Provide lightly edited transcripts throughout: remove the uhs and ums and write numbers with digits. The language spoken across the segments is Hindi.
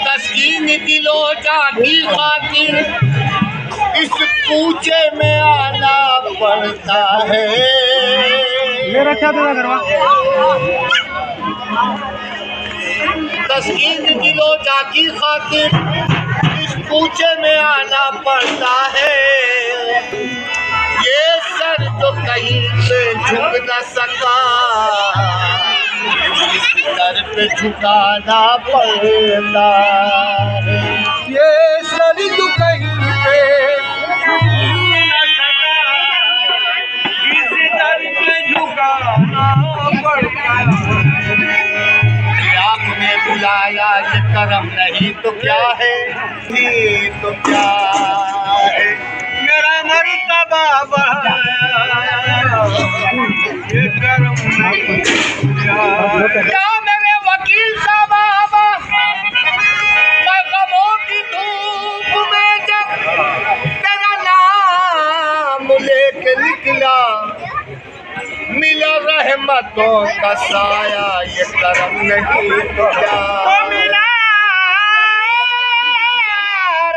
तस्कीन दिलो जाती खातिर इस पूछे में आना पड़ता है। मेरा क्या देगा घरवा? तस्कीन दिलो जाती खातिर इस पूछे में आना पड़ता है। ये सर तो कहीं पे झुक न सका, इस सर पे झुकाना पड़ता है। ये सर तो कहीं पे झुक न सका, इस सर पे झुकाना पड़ता है। आपने बुलाया ये करम नहीं तो क्या है, ये तो क्या है। मेरा मर्तबा बढ़ाया ये करम नहीं क्या मेरे वकील साहब मैं गमों की धूप में जब तेरा नाम लेके निकला, मिला रहमतों का साया ये करम नहीं तो क्या। मिला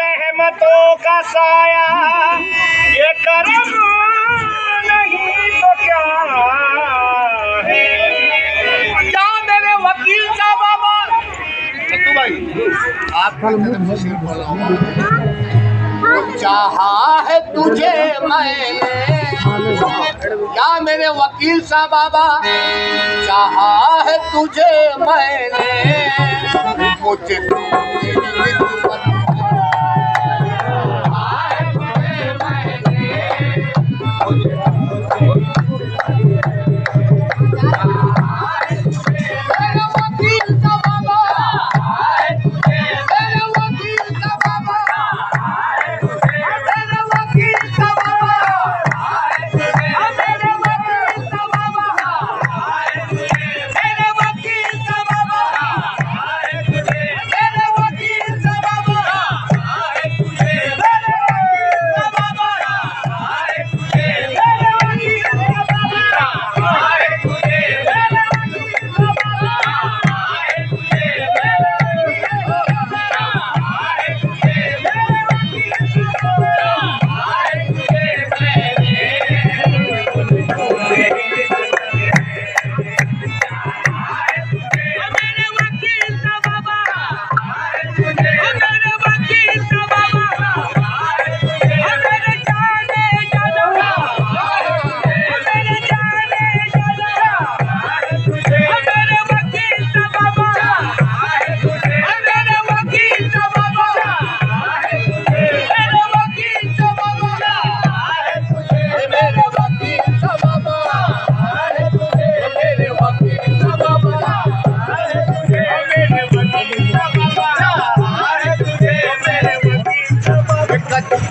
रहमतों का साया ये करम नहीं तो क्या है। क्या मेरे वकील साहब सत्तू भाई आप चाहा है तुझे मैंने, क्या मेरे वकील साहब बाबा चाहा है तुझे मैंने, मुझे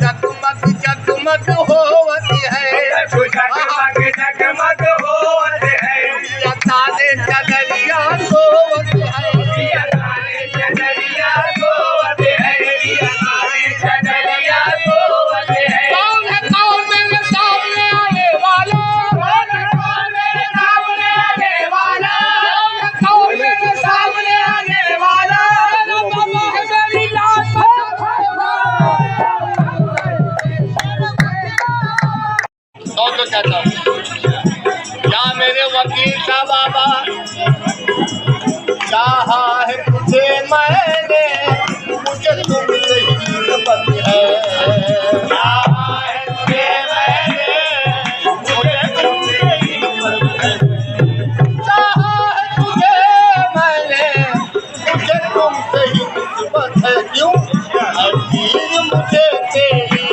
जगमग होती है, जगमग होते हैं, तारे चदरिया सोवती है, चदरिया सोवते हैं, चदरिया सोवते हैं। कौन है कौन मेरे सामने आने वाला, कौन मेरे सामने आने वाला, कौन मेरे सामने आने वाला, बाबा है मेरी लाश तो कहता हूँ। क्या मेरे वकील साहब बाबा चाहा है तुझे मैंने, मुझे तुमसे ही मोहब्बत है। चाहा है तुझे मैंने, मुझे तुमसे ही मोहब्बत है। चाहा है तुझे मैंने, मुझे तुमसे ही मोहब्बत है। क्यों अजीज मुझे तेरी,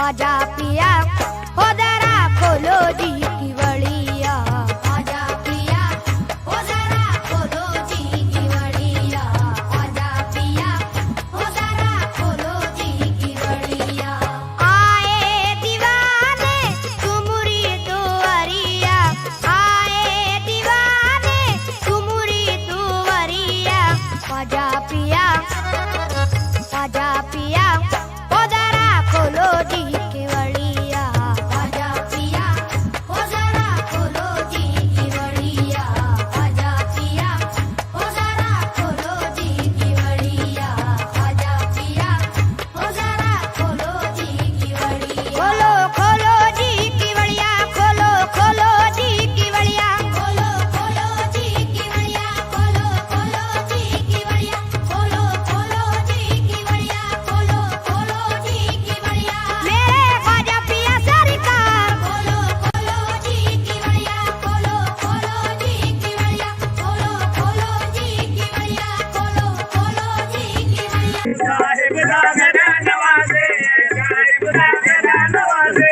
आजा पिया हो जरा खोलो जी की वड़िया आजा पिया हो जरा खोलो जी की वड़िया आजा पिया हो जरा खोलो जी की वड़िया आए दीवाने तुमरी दुआरिया आए दीवाने तुमरी दुआरिया आजा पिया हो जरा खोलो जी की वड़िया आजा पिया हो जरा खोलो जी की वड़िया आजा पिया हो जरा खोलो जी की वड़िया आजा पिया हो जरा खोलो जी की वड़िया खोलो खोलो जी की वड़िया खोलो खोलो जी की वड़िया खोलो खोलो जी की वड़िया खोलो खोलो जी की वड़िया खोलो खोलो जी की वड़िया खोलो खोलो जी की वड़िया मेरे ख्वाजा पिया सरकार खोलो खोलो जी की वड़िया खोलो खोलो जी की वड़िया खोलो खोलो जी की वड़िया खोलो खोलो जी की वड़िया साहिब दा गदा नवाजे साहिब दा गदा नवाजे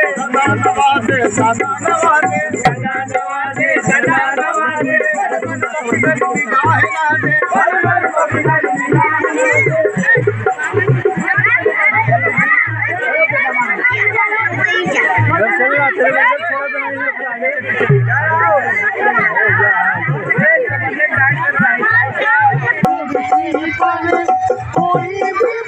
सदा नवाजे सदा नवाजे सदा नवाजे सदा नवाजे निगाह नाजे हर हर निगाह कोई भी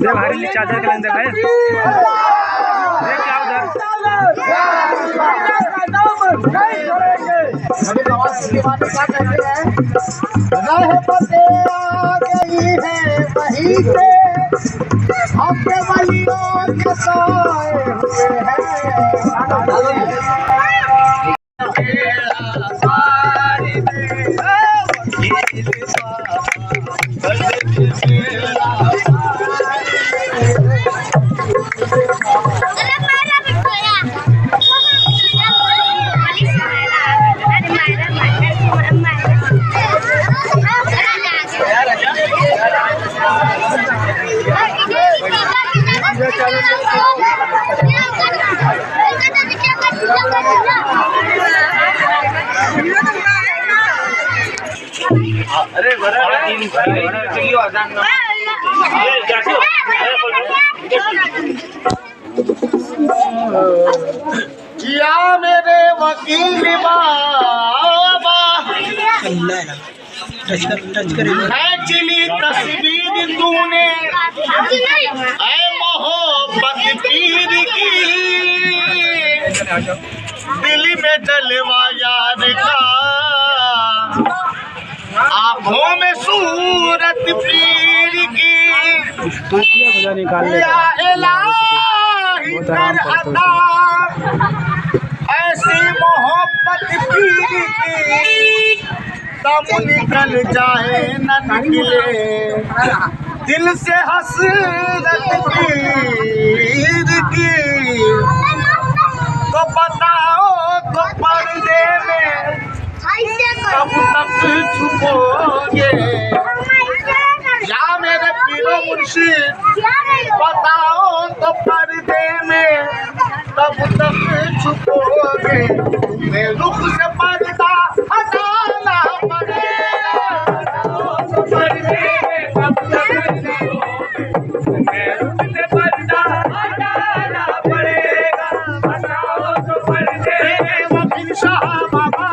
भारी चादर के अंदर है क्या उधर गई है वहीं से हमने वलियों के सोए हुए अरे या मेरे वकील बाबा चली तस्वीर तूने ऐ मोहब्बत पीर की दिल में जलवा यार का आँखों में सूरत पीर की या इलाही कर अता ऐसी मोहब्बत पीर की दम निकल जाए न निकले दिल से हसरत पीर की तो बताओ तो पर्दे में कब तक छुपोगे या मेरे पीरो मुर्शिद बताओ तो पर्दे में कब तक छुपोगे मैं रुख से पर्दा हटाना पड़ेगा पर्दे में कब तक छुपोगे मैं रुख से पर्दा हटाना पड़ेगा बताओ तो पर्दे में वकील शाह बाबा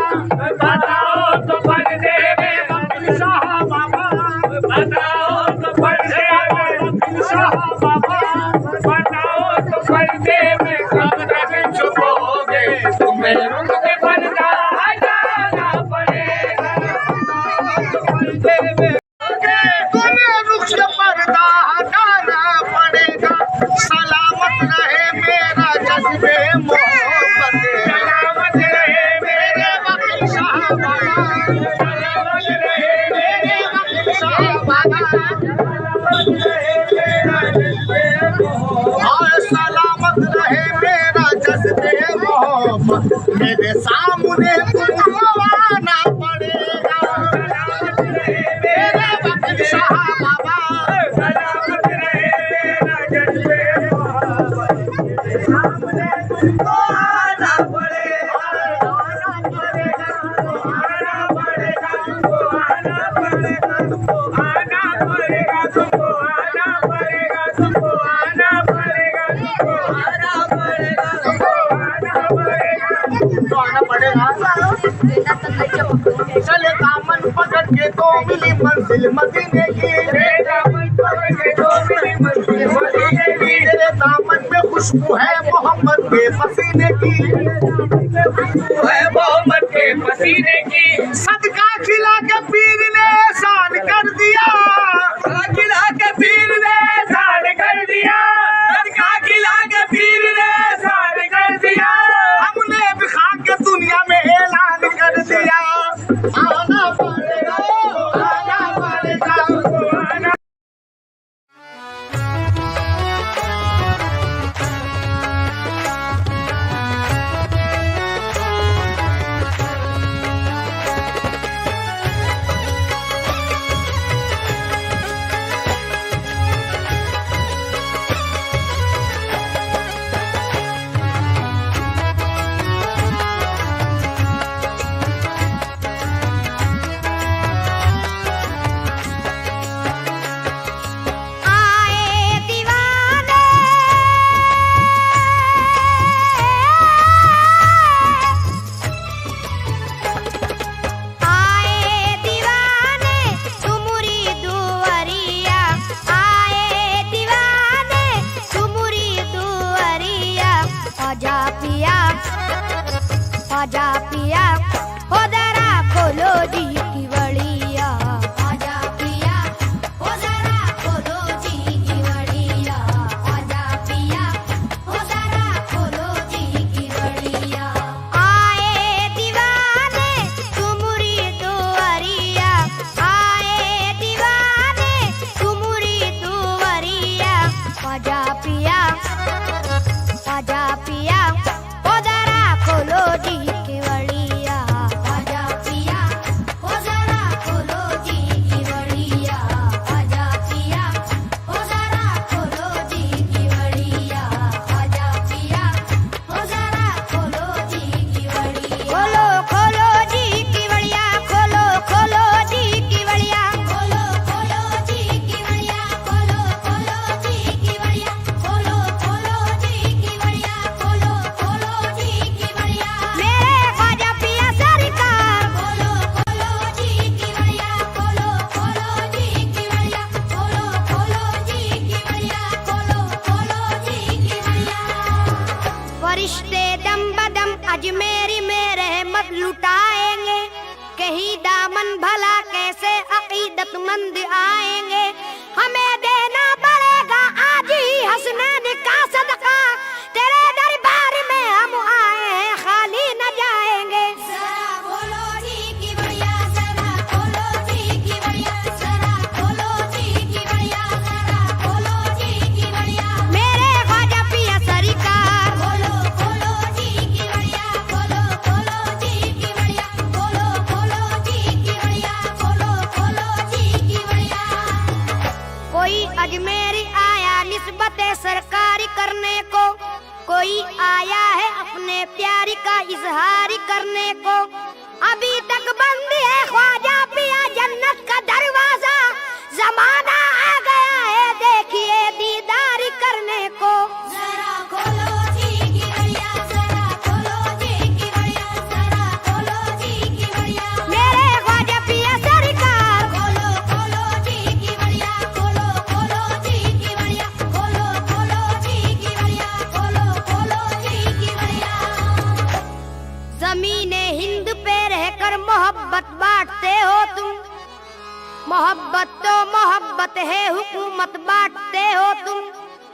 बताओ तो पर्दे में वकील शाह बाबा बताओ तो पर्दे में वकील शाह बाबा बताओ तो पर्दे में कब तक छुपोगे तुम्हें रुख से पर्दा हटाना पड़ेगा पर्दे में तुम्हें रुख से पर्दा हटाना पड़ेगा सलामत रहे मेरा जज्बे मोहब्बत सलामत रहे मेरे वकील शाह बाबा सलामत रहे मेरे वकील शाह बाबा सलामत रहे मेरा जज्बे मोहब्बत मेरे सामने तुमको आना पड़ेगा सलामत रहे मेरे वकील शाह बाबा सलामत रहे मेरा जज्बे मोहब्बत मेरे सामने तुमको आना पड़ेगा आना पड़ेगा आना पड़ेगा तुमको आना पड़ेगा तुमको आना पड़ेगा तुमको आना पड़ेगा तुमको आना पड़ेगा तुमको आना पड़ेगा तुमको आना पड़ेगा चले दामन पकड़ के तो मिली मंजिल मदीने की दामन पकड़ के तो मिली मंजिल मदीने की तेरे दामन में खुशबू है मोहम्मद के पसीने की है मोहम्मद के पसीने की सदका खिला के पीर ने एहसान कर दिया खिला के पीर ने एहसान कर दिया सदका खिला के पीर ने एहसान कर दिया हमने भी खा के दुनिया में ऐलान कर दिया आना पड़ेगा आना पड़ेगा आना अकीदतमंद आएंगे, हमें देना पड़ेगा आज ही हसनैन का सदका। तेरे दरबार में हम आए हैं, खाली न जाएंगे। जरा खोलो जी की बढ़िया, जरा खोलो जी की बढ़िया, जरा खोलो जी की बढ़िया, जरा खोलो जी की बढ़िया। मेरे ख्वाजा पिया सरकार, खोलो खोलो जी की बढ़िया, खोलो खोलो जी की बढ़िया, खोलो खोलो जी की बढ़िया, खोलो खोलो जी की बढ़िया। कोई अजमेरी आया निस्बत सरकारी करने को, कोई आया है अपने प्यार का इजहार करने को। अभी तक बंद है ख्वाजा पिया जन्नत का दरवाजा, जमाना आ गया है देखिए दीदार करने को। जरा खोलो जी की बढ़िया, जरा खोलो जी की बढ़िया, जरा खोलो जी की बढ़िया। मेरे ख्वाजा पिया सरकार, खोलो खोलो जी की बढ़िया, खोलो खोलो जी की बढ़िया, खोलो खोलो जी की बढ़िया, खोलो खोलो जी की बढ़िया। ज़मीने हिंद पे रहकर मोहब्बत बांटते हो तुम, मोहब्बत तो मोहब्बत है, हुकूमत बांटते हो तुम।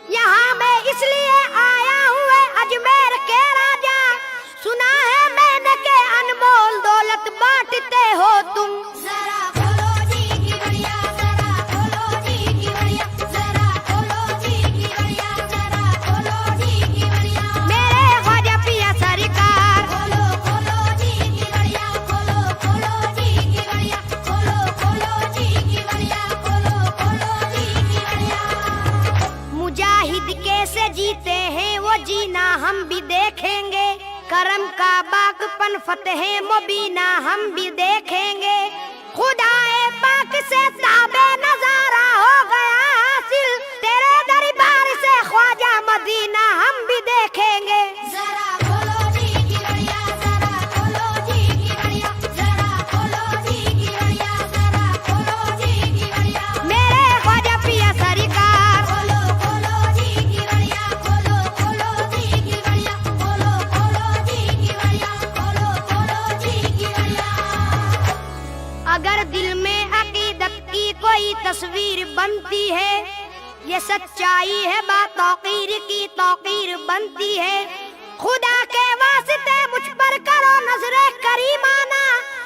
यहाँ मैं इसलिए आया हूँ अजमेर के राजा, सुना है मैंने के अनमोल दौलत बांटते हो तुम। जरा खोलो जी की बढ़िया, जरा खोलो जी की बढ़िया, जरा खोलो जी की बढ़िया, जरा खोलो जी की बढ़िया। मेरे ख्वाजा पिया सरकार, खोलो खोलो जी की बढ़िया, खोलो खोलो जी की बढ़िया, खोलो खोलो जी की बढ़िया, खोलो खोलो जी की बढ़िया। मुजाहिद कैसे जीते हैं वो जीना हम भी देखेंगे, करम का बागपन फतेह मुबीना हम भी देखेंगे। खुदाए पाक से ताबे नजारा हो गया हासिल, तेरे दरबार से ख्वाजा मदीना हम भी देखेंगे। जरा खोलो जी की बढ़िया, जरा खोलो जी की बढ़िया, जरा खोलो जी की बढ़िया, जरा खोलो जी की बढ़िया। मेरे ख्वाजा पिया सरकार, खोलो खोलो जी की बढ़िया, खोलो खोलो जी की बढ़िया, खोलो खोलो जी की बढ़िया, खोलो खोलो जी की बढ़िया। अगर दिल में अकीदत की कोई तस्वीर बनती है, ये सच्चाई है बात तौकीर की तौकीर बनती है। खुदा के वास्ते मुझ पर करो नजरे करीमाना,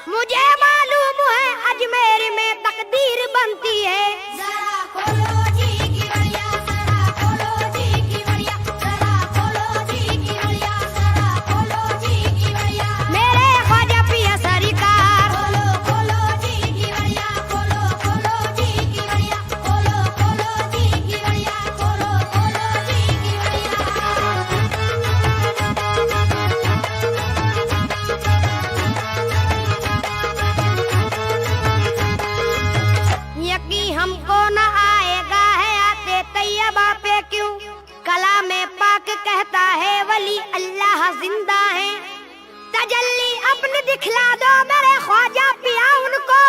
मुझे मालूम है अजमेर में तकदीर बनती है। जरा खोलो जी की बढ़िया, जरा खोलो जी की बढ़िया, जरा खोलो जी की बढ़िया, जरा खोलो जी की बढ़िया। मेरे ख्वाजा पिया सरकार, खोलो खोलो जी की बढ़िया, खोलो खोलो जी की बढ़िया, खोलो खोलो जी की बढ़िया, खोलो खोलो जी की बढ़िया। यकी हमको न आएगा है आते तैयबा पे क्यों, कला में पाक कहता है वली अल्लाह जिंदा है। तजल्ली अपनी दिखला दो मेरे ख्वाजा पिया उनको,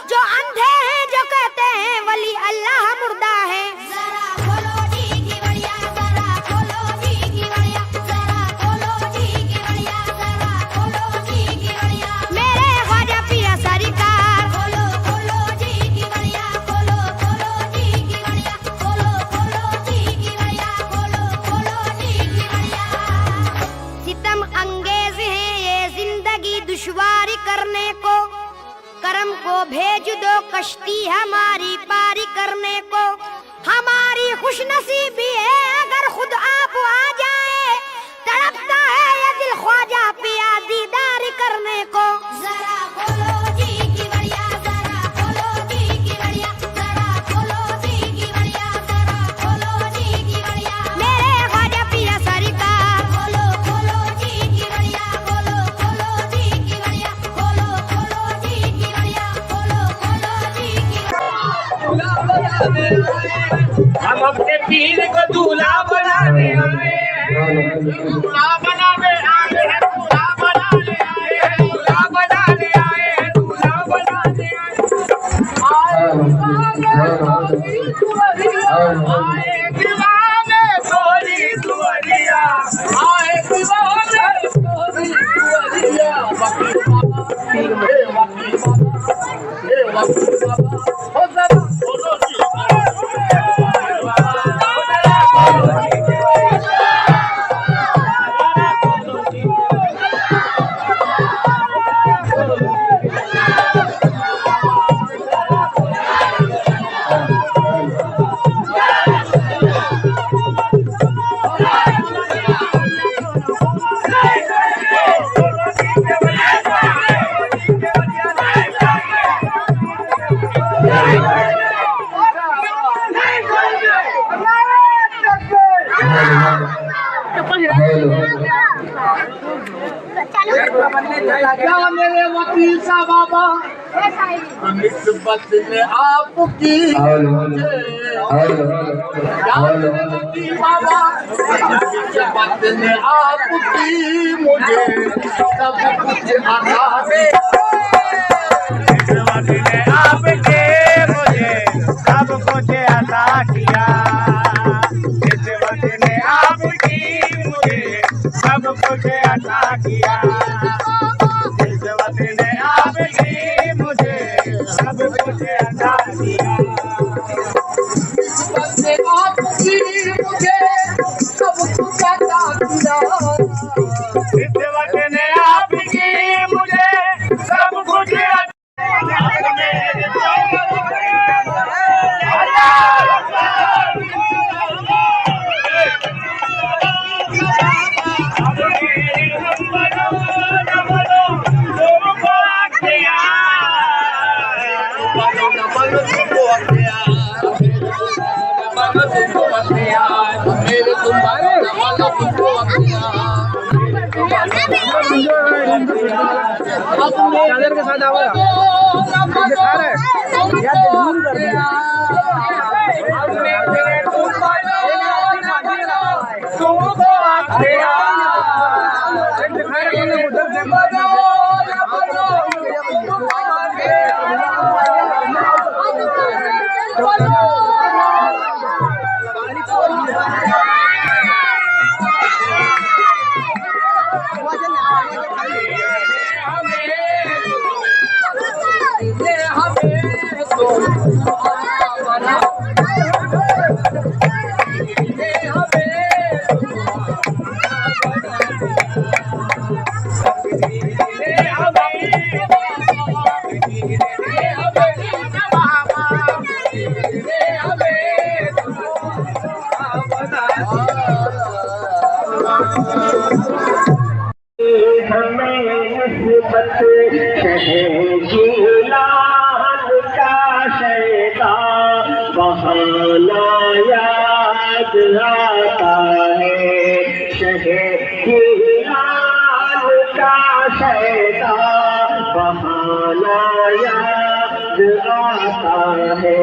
जो अंधे हैं जो कहते हैं वली अल्लाह मुर्दा है। जरा खोलो जी की बढ़िया, जरा खोलो जी की बढ़िया, जरा खोलो जी की बढ़िया, जरा खोलो जी की बढ़िया। मेरे ख्वाजा पिया सरकार, खोलो खोलो जी की बढ़िया, खोलो खोलो जी की बढ़िया, खोलो खोलो जी की बढ़िया, खोलो खोलो जी की बढ़िया। सितम अंगेज है ये जिंदगी दुश्वारी करने को, करम को भेज दो कश्ती हमारी पारी करने को। हमारी खुशनसीबी है अगर खुद आप आ जाए, तड़पता है ये दिल ख्वाजा पिया दीदार करने को। जरा खोलो जी की बढ़िया, जरा खोलो जी की बढ़िया, जरा खोलो जी की बढ़िया, जरा खोलो जी की बढ़िया। मेरे ख्वाजा पिया सरकार, खोलो खोलो जी की बढ़िया, खोलो खोलो जी की बढ़िया, खोलो खोलो जी की बढ़िया, खोलो खोलो जी की बढ़िया। हम अपने पीर को दूल्हा बनाने आए हैं, दूल्हा बनाने आए हैं, दूल्हा बनाने आए हैं, दूल्हा बनाने आए हैं, दूल्हा बनाने आए दीवाने सोरी दुआरिया, आए दीवाने सोरी दुआरिया। हो जरा खोलो जी क्या मेरे वकील साहब बाबा निस्बत में आपकी क्या मेरे वकील बाबा निस्बत में आपकी मुझे सब कुछ आता है निस्बत में आपके मुझे सब कुछ अता किया निस्बत ने आपकी मुझे सब कुछ अता किया निस्बत ने आपकी मुझे सब कुछ अता किया निस्बत ने आपकी मुझे सब कुछ अता किया निस्बत ने आपकी मुझे सब कुछ मेरे तुम्हारे चादर के साथ आवा दिखा रहे या जूम कर दिया बहाना याद आता है शहर का शैता बहाना याद आता है